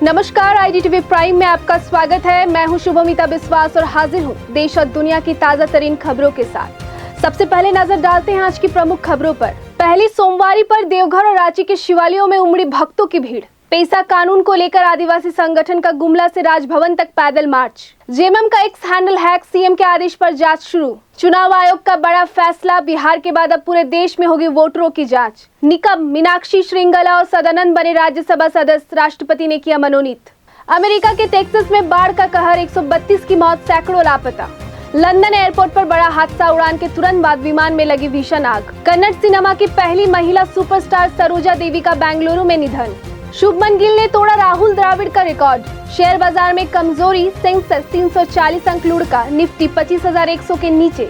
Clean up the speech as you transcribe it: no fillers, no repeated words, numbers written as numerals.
नमस्कार, आईडीटीवी प्राइम में आपका स्वागत है। मैं हूं शुभमिता बिस्वास और हाजिर हूं देश और दुनिया की ताजा तरीन खबरों के साथ। सबसे पहले नजर डालते हैं आज की प्रमुख खबरों पर। पहली सोमवारी पर देवघर और रांची के शिवालयों में उमड़ी भक्तों की भीड़। पेसा कानून को लेकर आदिवासी संगठन का गुमला से राजभवन तक पैदल मार्च। जेएमएम का एक्स हैंडल हैक, सीएम के आदेश पर जांच शुरू। चुनाव आयोग का बड़ा फैसला, बिहार के बाद अब पूरे देश में होगी वोटरों की जांच। निकम, मीनाक्षी श्रृंगला और सदानंद बने राज्यसभा सदस्य, राष्ट्रपति ने किया मनोनीत। अमेरिका के टेक्सास में बाढ़ का कहर, 132 की मौत, सैकड़ों लापता। लंदन एयरपोर्ट पर बड़ा हादसा, उड़ान के तुरंत बाद विमान में लगी भीषण आग। कन्नड़ सिनेमा की पहली महिला सुपरस्टार सरोजा देवी का बेंगलुरु में निधन। शुभमन गिल ने तोड़ा राहुल द्रविड़ का रिकॉर्ड। शेयर बाजार में कमजोरी, सेंसेक्स 340 अंक लुढ़का, निफ्टी 25,100 के नीचे।